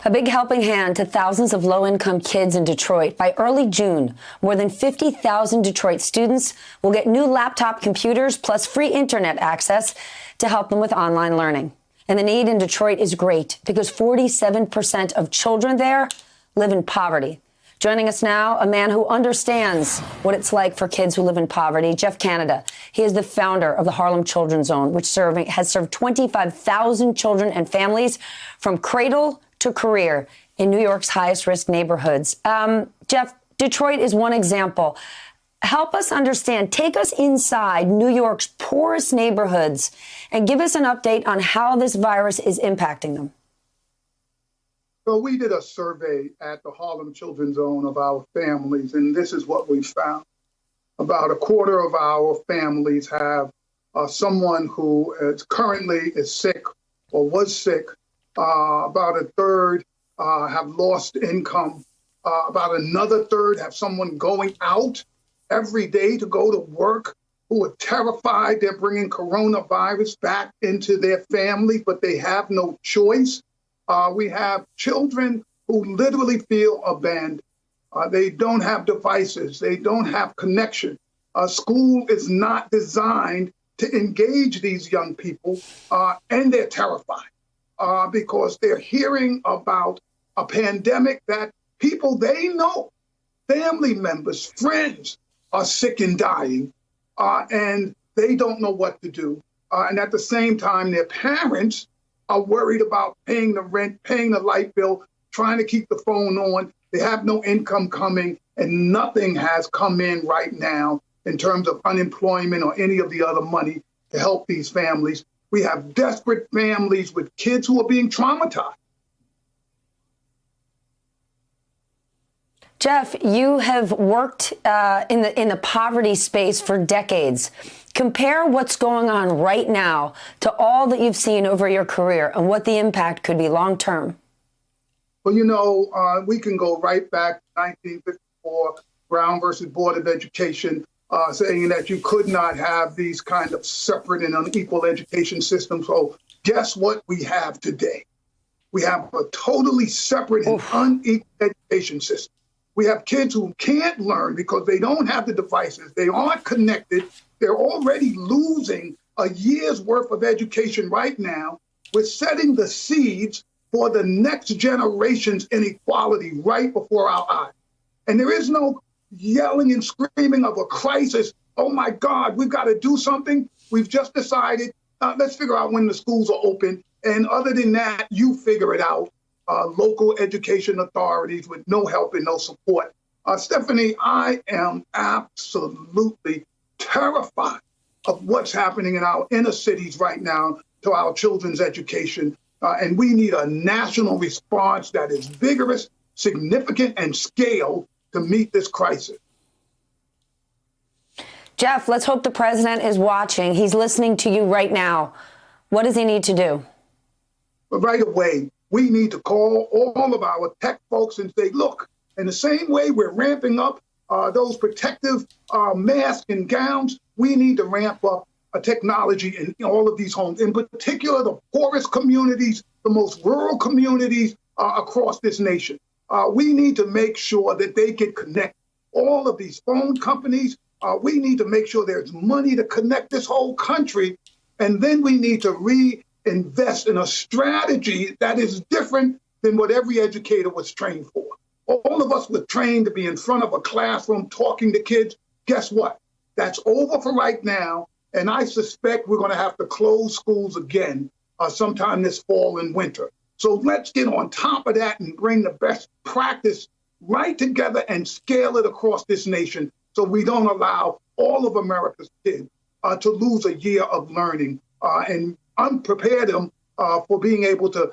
A big helping hand to thousands of low-income kids in Detroit. By early June, more than 50,000 Detroit students will get new laptop computers plus free internet access to help them with online learning. And the need in Detroit is great because 47% of children there live in poverty. Joining us now, a man who understands what it's like for kids who live in poverty, Jeff Canada. He is the founder of the Harlem Children's Zone, which has served 25,000 children and families from cradle to career in New York's highest risk neighborhoods. Jeff, Detroit is one example. Help us understand, take us inside New York's poorest neighborhoods and give us an update on how this virus is impacting them. So we did a survey at the Harlem Children's Zone of our families, and this is what we found. About a quarter of our families have someone who currently is sick or was sick. About a third have lost income. About another third have someone going out every day to go to work who are terrified they're bringing coronavirus back into their family, but they have no choice. We have children who literally feel abandoned. They don't have devices. They don't have connection. School is not designed to engage these young people, and they're terrified because they're hearing about a pandemic that people they know, family members, friends, are sick and dying, and they don't know what to do. And at the same time, their parents are worried about paying the rent, paying the light bill, trying to keep the phone on. They have no income coming, and nothing has come in right now in terms of unemployment or any of the other money to help these families. We have desperate families with kids who are being traumatized. Jeff, you have worked in the poverty space for decades. Compare what's going on right now to all that you've seen over your career and what the impact could be long term. Well, you know, we can go right back to 1954, Brown versus Board of Education, saying that you could not have these kind of separate and unequal education systems. So guess what we have today? We have a totally separate and unequal education system. We have kids who can't learn because they don't have the devices. They aren't connected. They're already losing a year's worth of education right now. We're setting the seeds for the next generation's inequality right before our eyes. And there is no yelling and screaming of a crisis. Oh, my God, we've got to do something. We've just decided, let's figure out when the schools are open. And other than that, you figure it out. Local education authorities with no help and no support. Stephanie, I am absolutely terrified of what's happening in our inner cities right now to our children's education. And we need a national response that is vigorous, significant, and scaled to meet this crisis. Jeff, let's hope the president is watching. He's listening to you right now. What does he need to do? Right away, we need to call all of our tech folks and say, look, in the same way we're ramping up those protective masks and gowns, we need to ramp up technology in all of these homes, in particular the poorest communities, the most rural communities across this nation. We need to make sure that they get connected. All of these phone companies, we need to make sure there's money to connect this whole country. And then we need to reinvest in a strategy that is different than what every educator was trained for. All of us were trained to be in front of a classroom talking to kids. Guess what? That's over for right now. And I suspect we're going to have to close schools again sometime this fall and winter. So let's get on top of that and bring the best practice right together and scale it across this nation so we don't allow all of America's kids to lose a year of learning and unprepare them for being able to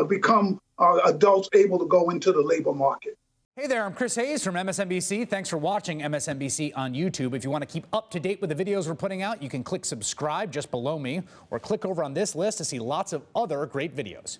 become adults able to go into the labor market. Hey there, I'm Chris Hayes from MSNBC. Thanks for watching MSNBC on YouTube. If you want to keep up to date with the videos we're putting out, you can click subscribe just below me or click over on this list to see lots of other great videos.